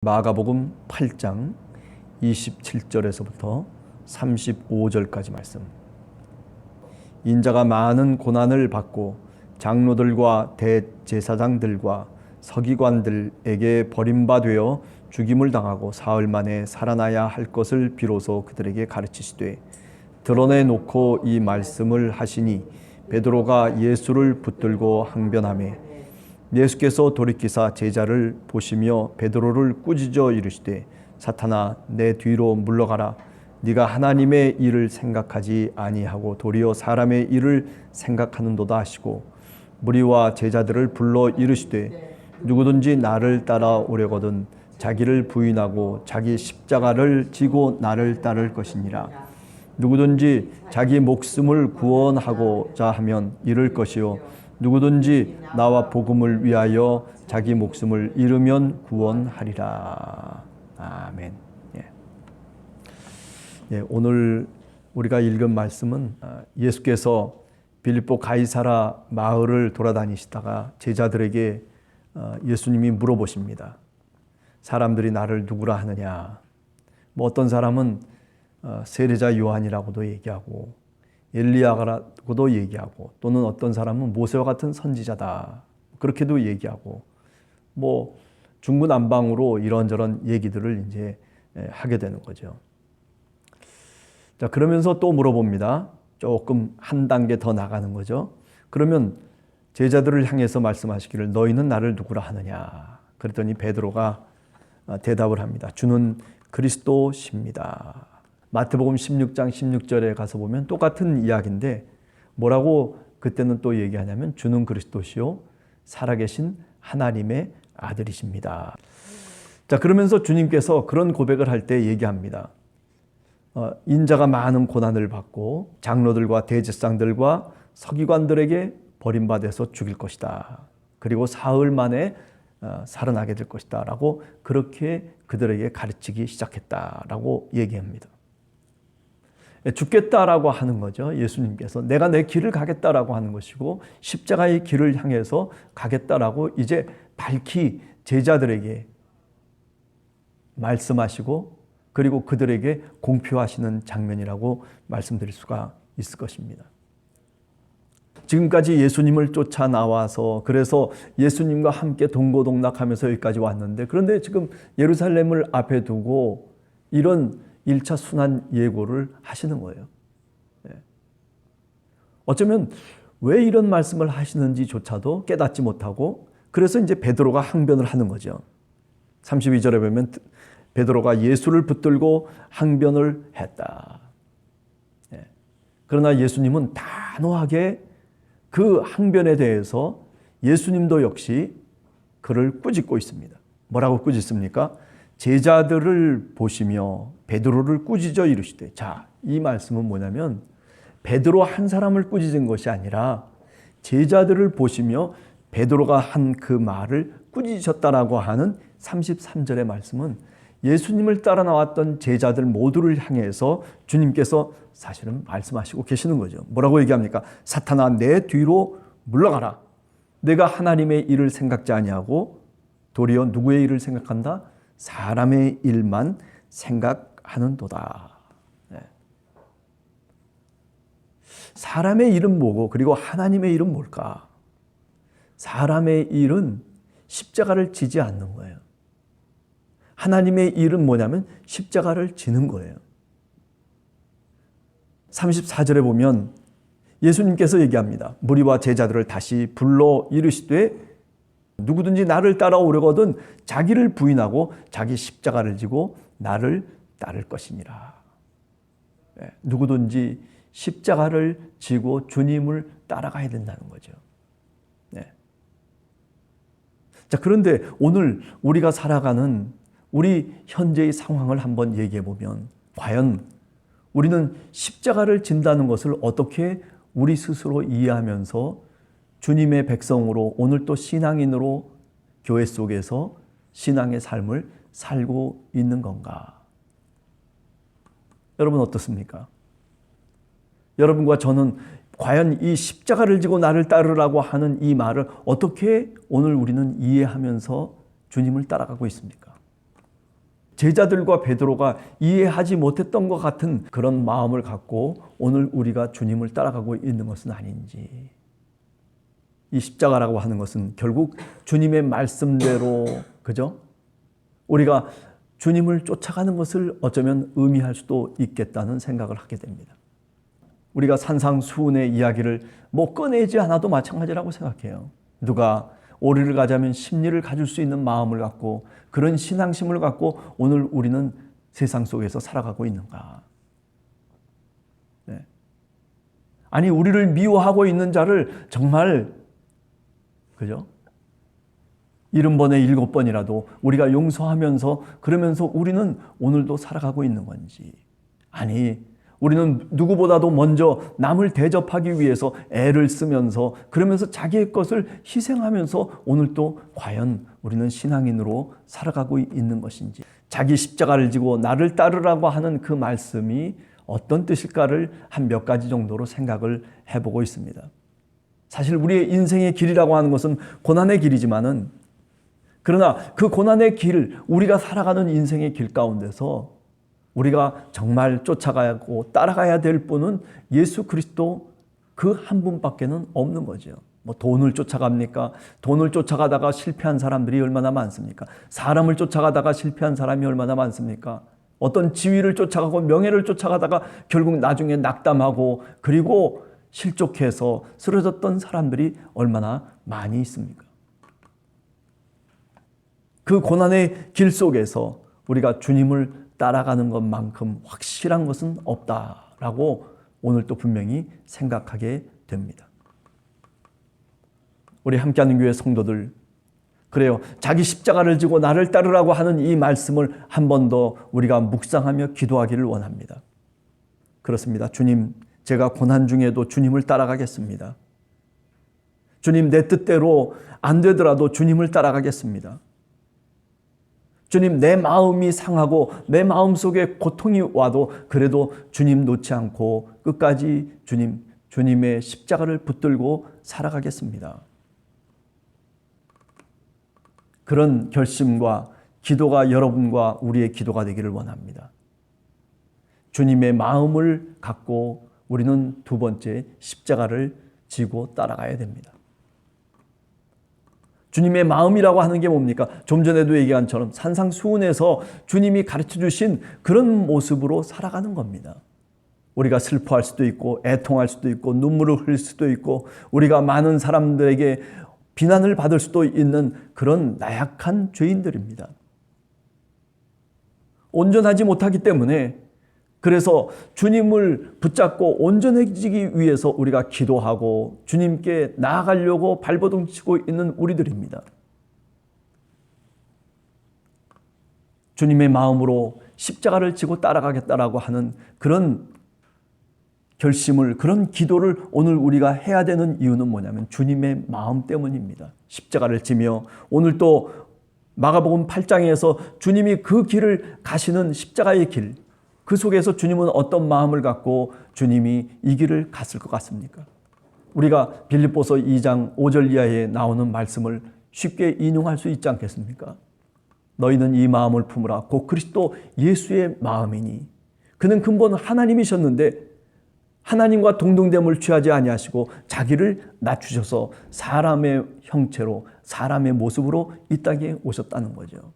마가복음 8장 27절에서부터 35절까지 말씀. 인자가 많은 고난을 받고 장로들과 대제사장들과 서기관들에게 버림받아 죽임을 당하고 사흘 만에 살아나야 할 것을 비로소 그들에게 가르치시되 드러내놓고 이 말씀을 하시니 베드로가 예수를 붙들고 항변하매 예수께서 돌이키사 제자를 보시며 베드로를 꾸짖어 이르시되 사탄아 내 뒤로 물러가라. 네가 하나님의 일을 생각하지 아니하고 도리어 사람의 일을 생각하는도다 하시고 무리와 제자들을 불러 이르시되 누구든지 나를 따라오려거든 자기를 부인하고 자기 십자가를 지고 나를 따를 것이니라. 누구든지 자기 목숨을 구원하고자 하면 잃을 것이요 누구든지 나와 복음을 위하여 자기 목숨을 잃으면 구원하리라. 아멘. 오늘 우리가 읽은 말씀은 예수께서 빌립보 가이사라 마을을 돌아다니시다가 제자들에게 예수님이 물어보십니다. 사람들이 나를 누구라 하느냐? 어떤 사람은 세례자 요한이라고도 얘기하고 엘리야라고도 얘기하고 또는 어떤 사람은 모세와 같은 선지자다 그렇게도 얘기하고 중구난방으로 이런저런 얘기들을 이제 하게 되는 거죠. 자, 그러면서 또 물어봅니다. 조금 한 단계 더 나가는 거죠. 그러면 제자들을 향해서 말씀하시기를 너희는 나를 누구라 하느냐? 그랬더니 베드로가 대답을 합니다. 주는 그리스도십니다. 마태복음 16장 16절에 가서 보면 똑같은 이야기인데 뭐라고 그때는 또 얘기하냐면 주는 그리스도시요 살아계신 하나님의 아들이십니다. 자, 그러면서 주님께서 그런 고백을 할 때 얘기합니다. 인자가 많은 고난을 받고 장로들과 대제사장들과 서기관들에게 버림받아서 죽일 것이다. 그리고 사흘 만에 살아나게 될 것이다 라고 그렇게 그들에게 가르치기 시작했다라고 얘기합니다. 죽겠다라고 하는 거죠. 예수님께서 내가 내 길을 가겠다라고 하는 것이고 십자가의 길을 향해서 가겠다라고 이제 밝히 제자들에게 말씀하시고 그리고 그들에게 공표하시는 장면이라고 말씀드릴 수가 있을 것입니다. 지금까지 예수님을 쫓아 나와서 그래서 예수님과 함께 동고동락하면서 여기까지 왔는데 그런데 지금 예루살렘을 앞에 두고 이런 1차 순환 예고를 하시는 거예요. 어쩌면 왜 이런 말씀을 하시는지조차도 깨닫지 못하고 그래서 이제 베드로가 항변을 하는 거죠. 32절에 보면 베드로가 예수를 붙들고 항변을 했다. 그러나 예수님은 단호하게 그 항변에 대해서 예수님도 역시 그를 꾸짖고 있습니다. 뭐라고 꾸짖습니까? 제자들을 보시며 베드로를 꾸짖어 이르시되 자, 이 말씀은 뭐냐면 베드로 한 사람을 꾸짖은 것이 아니라 제자들을 보시며 베드로가 한 그 말을 꾸짖으셨다라고 하는 33절의 말씀은 예수님을 따라 나왔던 제자들 모두를 향해서 주님께서 사실은 말씀하시고 계시는 거죠. 뭐라고 얘기합니까? 사탄아 내 뒤로 물러가라. 내가 하나님의 일을 생각지 아니하고 도리어 누구의 일을 생각한다? 사람의 일만 생각하는도다. 사람의 일은 뭐고 그리고 하나님의 일은 뭘까? 사람의 일은 십자가를 지지 않는 거예요. 하나님의 일은 뭐냐면 십자가를 지는 거예요. 34절에 보면 예수님께서 얘기합니다. 무리와 제자들을 다시 불러 이르시되 누구든지 나를 따라오려거든 자기를 부인하고 자기 십자가를 지고 나를 따를 것이니라. 누구든지 십자가를 지고 주님을 따라가야 된다는 거죠. 자, 그런데 오늘 우리가 살아가는 우리 현재의 상황을 한번 얘기해 보면 과연 우리는 십자가를 진다는 것을 어떻게 우리 스스로 이해하면서 주님의 백성으로 오늘 또 신앙인으로 교회 속에서 신앙의 삶을 살고 있는 건가? 여러분 어떻습니까? 여러분과 저는 과연 이 십자가를 지고 나를 따르라고 하는 이 말을 어떻게 오늘 우리는 이해하면서 주님을 따라가고 있습니까? 제자들과 베드로가 이해하지 못했던 것 같은 그런 마음을 갖고 오늘 우리가 주님을 따라가고 있는 것은 아닌지. 이 십자가라고 하는 것은 결국 주님의 말씀대로, 그죠? 우리가 주님을 쫓아가는 것을 어쩌면 의미할 수도 있겠다는 생각을 하게 됩니다. 우리가 산상수훈의 이야기를 꺼내지 않아도 마찬가지라고 생각해요. 누가 오리를 가자면 십리를 가질 수 있는 마음을 갖고 그런 신앙심을 갖고 오늘 우리는 세상 속에서 살아가고 있는가? 네. 아니, 우리를 미워하고 있는 자를 정말, 그죠? 70번에 7번이라도 우리가 용서하면서 그러면서 우리는 오늘도 살아가고 있는 건지. 아니, 우리는 누구보다도 먼저 남을 대접하기 위해서 애를 쓰면서 그러면서 자기의 것을 희생하면서 오늘도 과연 우리는 신앙인으로 살아가고 있는 것인지. 자기 십자가를 지고 나를 따르라고 하는 그 말씀이 어떤 뜻일까를 한 몇 가지 정도로 생각을 해보고 있습니다. 사실 우리의 인생의 길이라고 하는 것은 고난의 길이지만은, 그러나 그 고난의 길, 우리가 살아가는 인생의 길 가운데서 우리가 정말 쫓아가고 따라가야 될 분은 예수 그리스도 그 한 분밖에는 없는 거죠. 돈을 쫓아갑니까? 돈을 쫓아가다가 실패한 사람들이 얼마나 많습니까? 사람을 쫓아가다가 실패한 사람이 얼마나 많습니까? 어떤 지위를 쫓아가고 명예를 쫓아가다가 결국 나중에 낙담하고 그리고 실족해서 쓰러졌던 사람들이 얼마나 많이 있습니까? 그 고난의 길 속에서 우리가 주님을 따라가는 것만큼 확실한 것은 없다라고 오늘 또 분명히 생각하게 됩니다. 우리 함께하는 교회 성도들, 그래요. 자기 십자가를 지고 나를 따르라고 하는 이 말씀을 한 번 더 우리가 묵상하며 기도하기를 원합니다. 그렇습니다. 주님, 제가 고난 중에도 주님을 따라가겠습니다. 주님, 내 뜻대로 안 되더라도 주님을 따라가겠습니다. 주님, 내 마음이 상하고 내 마음속에 고통이 와도 그래도 주님 놓지 않고 끝까지 주님의 십자가를 붙들고 살아가겠습니다. 그런 결심과 기도가 여러분과 우리의 기도가 되기를 원합니다. 주님의 마음을 갖고 우리는 두 번째 십자가를 지고 따라가야 됩니다. 주님의 마음이라고 하는 게 뭡니까? 좀 전에도 얘기한 것처럼 산상수훈에서 주님이 가르쳐 주신 그런 모습으로 살아가는 겁니다. 우리가 슬퍼할 수도 있고 애통할 수도 있고 눈물을 흘릴 수도 있고 우리가 많은 사람들에게 비난을 받을 수도 있는 그런 나약한 죄인들입니다. 온전하지 못하기 때문에 그래서 주님을 붙잡고 온전해지기 위해서 우리가 기도하고 주님께 나아가려고 발버둥 치고 있는 우리들입니다. 주님의 마음으로 십자가를 지고 따라가겠다라고 하는 그런 결심을, 그런 기도를 오늘 우리가 해야 되는 이유는 뭐냐면 주님의 마음 때문입니다. 십자가를 지며 오늘 또 마가복음 8장에서 주님이 그 길을 가시는 십자가의 길, 그 속에서 주님은 어떤 마음을 갖고 주님이 이 길을 갔을 것 같습니까? 우리가 빌립보서 2장 5절 이하에 나오는 말씀을 쉽게 인용할 수 있지 않겠습니까? 너희는 이 마음을 품으라. 곧 그리스도 예수의 마음이니. 그는 근본 하나님이셨는데 하나님과 동등됨을 취하지 아니하시고 자기를 낮추셔서 사람의 형체로, 사람의 모습으로 이 땅에 오셨다는 거죠.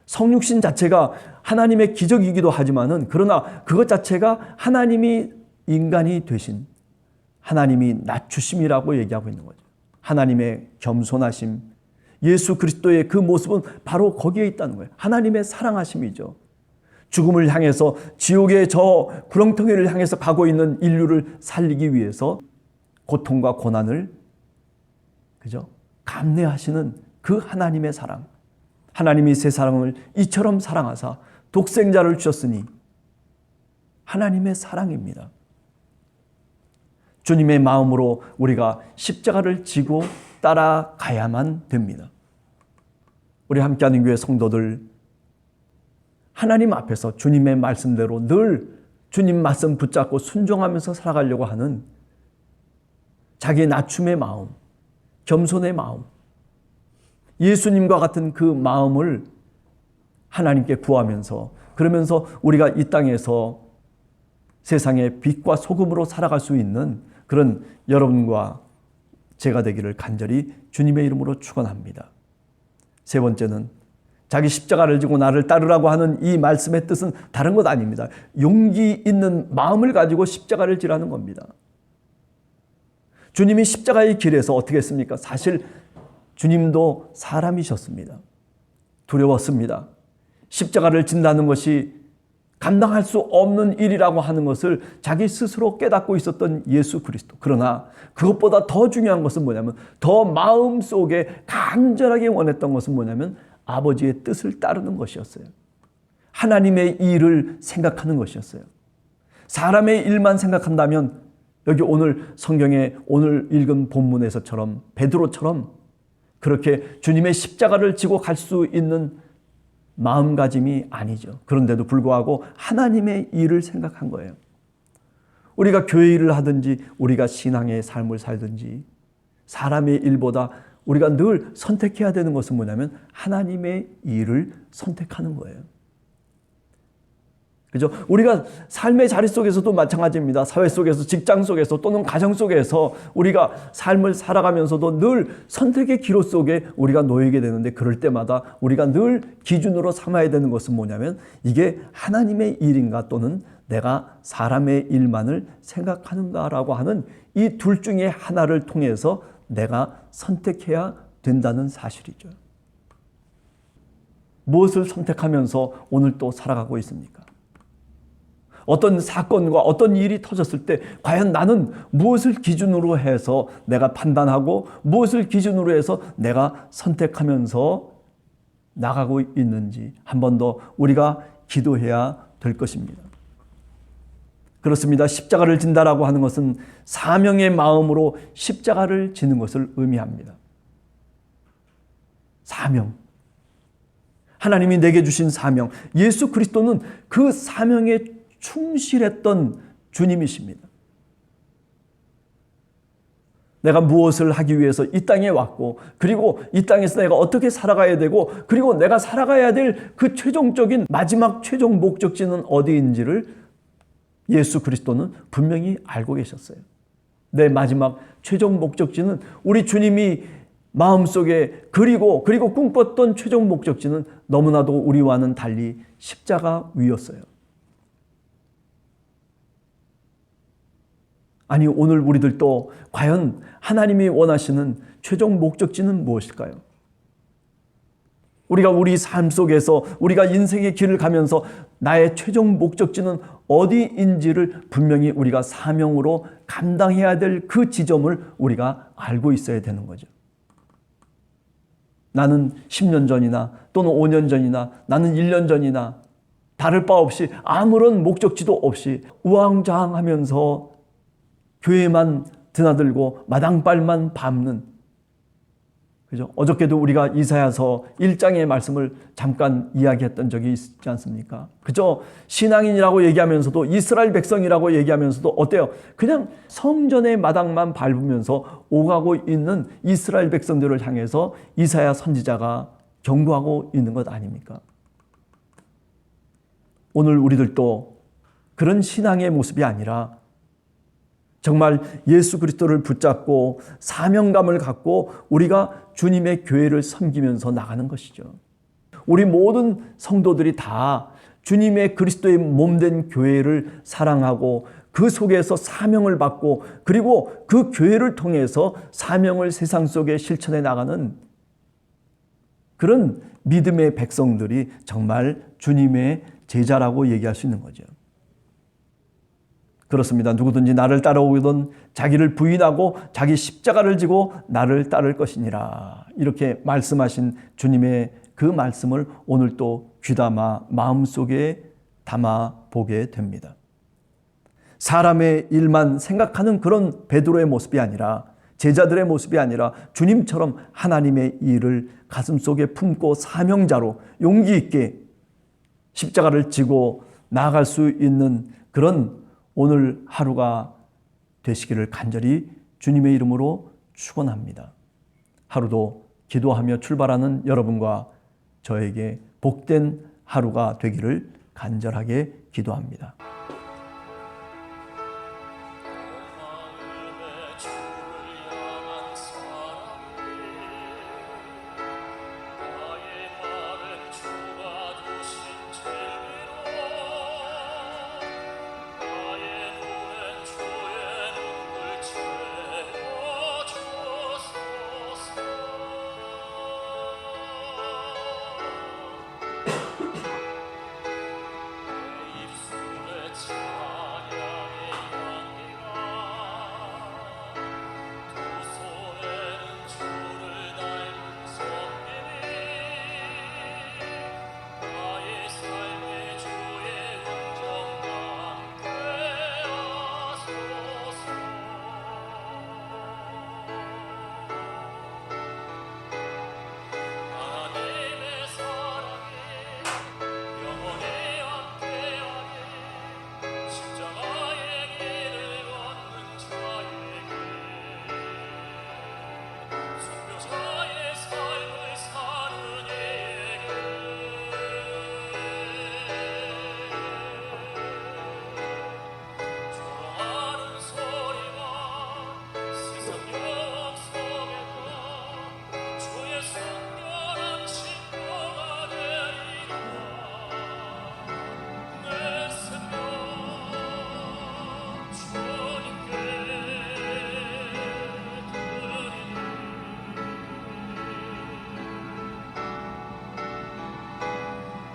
성육신 자체가 하나님의 기적이기도 하지만은 그러나 그것 자체가 하나님이 인간이 되신 하나님이 낮추심이라고 얘기하고 있는 거죠. 하나님의 겸손하심, 예수 그리스도의 그 모습은 바로 거기에 있다는 거예요. 하나님의 사랑하심이죠. 죽음을 향해서 지옥의 저 구렁텅이를 향해서 가고 있는 인류를 살리기 위해서 고통과 고난을 그죠? 감내하시는 그 하나님의 사랑. 하나님이 세상을 이처럼 사랑하사 독생자를 주셨으니 하나님의 사랑입니다. 주님의 마음으로 우리가 십자가를 지고 따라가야만 됩니다. 우리 함께하는 교회 성도들, 하나님 앞에서 주님의 말씀대로 늘 주님 말씀 붙잡고 순종하면서 살아가려고 하는 자기의 낮춤의 마음, 겸손의 마음, 예수님과 같은 그 마음을 하나님께 구하면서, 그러면서 우리가 이 땅에서 세상의 빛과 소금으로 살아갈 수 있는 그런 여러분과 제가 되기를 간절히 주님의 이름으로 축원합니다. 세 번째는 자기 십자가를 지고 나를 따르라고 하는 이 말씀의 뜻은 다른 것 아닙니다. 용기 있는 마음을 가지고 십자가를 지라는 겁니다. 주님이 십자가의 길에서 어떻게 했습니까? 사실 주님도 사람이셨습니다. 두려웠습니다. 십자가를 진다는 것이 감당할 수 없는 일이라고 하는 것을 자기 스스로 깨닫고 있었던 예수 그리스도. 그러나 그것보다 더 중요한 것은 뭐냐면, 더 마음속에 간절하게 원했던 것은 뭐냐면 아버지의 뜻을 따르는 것이었어요. 하나님의 일을 생각하는 것이었어요. 사람의 일만 생각한다면 여기 오늘 성경에 오늘 읽은 본문에서처럼 베드로처럼 그렇게 주님의 십자가를 지고 갈 수 있는 마음가짐이 아니죠. 그런데도 불구하고 하나님의 일을 생각한 거예요. 우리가 교회 일을 하든지 우리가 신앙의 삶을 살든지 사람의 일보다 우리가 늘 선택해야 되는 것은 뭐냐면 하나님의 일을 선택하는 거예요. 그죠? 우리가 삶의 자리 속에서도 마찬가지입니다. 사회 속에서, 직장 속에서 또는 가정 속에서 우리가 삶을 살아가면서도 늘 선택의 기로 속에 우리가 놓이게 되는데, 그럴 때마다 우리가 늘 기준으로 삼아야 되는 것은 뭐냐면 이게 하나님의 일인가 또는 내가 사람의 일만을 생각하는가라고 하는 이 둘 중에 하나를 통해서 내가 선택해야 된다는 사실이죠. 무엇을 선택하면서 오늘 또 살아가고 있습니까? 어떤 사건과 어떤 일이 터졌을 때 과연 나는 무엇을 기준으로 해서 내가 판단하고 무엇을 기준으로 해서 내가 선택하면서 나가고 있는지 한 번 더 우리가 기도해야 될 것입니다. 그렇습니다. 십자가를 진다라고 하는 것은 사명의 마음으로 십자가를 지는 것을 의미합니다. 사명. 하나님이 내게 주신 사명. 예수 그리스도는 그 사명에 충실했던 주님이십니다. 내가 무엇을 하기 위해서 이 땅에 왔고, 그리고 이 땅에서 내가 어떻게 살아가야 되고, 그리고 내가 살아가야 될 그 최종적인 마지막 최종 목적지는 어디인지를 예수 그리스도는 분명히 알고 계셨어요. 내 마지막 최종 목적지는 우리 주님이 마음속에 그리고 꿈꿨던 최종 목적지는 너무나도 우리와는 달리 십자가 위였어요. 아니, 오늘 우리들도 과연 하나님이 원하시는 최종 목적지는 무엇일까요? 우리가 우리 삶 속에서 우리가 인생의 길을 가면서 나의 최종 목적지는 어디인지를 분명히 우리가 사명으로 감당해야 될 그 지점을 우리가 알고 있어야 되는 거죠. 나는 10년 전이나 또는 5년 전이나 나는 1년 전이나 다를 바 없이 아무런 목적지도 없이 우왕좌왕하면서 교회만 드나들고 마당발만 밟는, 그죠? 어저께도 우리가 이사야서 1장의 말씀을 잠깐 이야기했던 적이 있지 않습니까? 그죠? 신앙인이라고 얘기하면서도 이스라엘 백성이라고 얘기하면서도 어때요? 그냥 성전의 마당만 밟으면서 오가고 있는 이스라엘 백성들을 향해서 이사야 선지자가 경고하고 있는 것 아닙니까? 오늘 우리들도 그런 신앙의 모습이 아니라 정말 예수 그리스도를 붙잡고 사명감을 갖고 우리가 주님의 교회를 섬기면서 나가는 것이죠. 우리 모든 성도들이 다 주님의 그리스도의 몸된 교회를 사랑하고 그 속에서 사명을 받고 그리고 그 교회를 통해서 사명을 세상 속에 실천해 나가는 그런 믿음의 백성들이 정말 주님의 제자라고 얘기할 수 있는 거죠. 그렇습니다. 누구든지 나를 따라오거든 자기를 부인하고 자기 십자가를 지고 나를 따를 것이니라. 이렇게 말씀하신 주님의 그 말씀을 오늘 또 귀담아 마음속에 담아 보게 됩니다. 사람의 일만 생각하는 그런 베드로의 모습이 아니라, 제자들의 모습이 아니라 주님처럼 하나님의 일을 가슴속에 품고 사명자로 용기 있게 십자가를 지고 나아갈 수 있는 그런 오늘 하루가 되시기를 간절히 주님의 이름으로 축원합니다. 하루도 기도하며 출발하는 여러분과 저에게 복된 하루가 되기를 간절하게 기도합니다.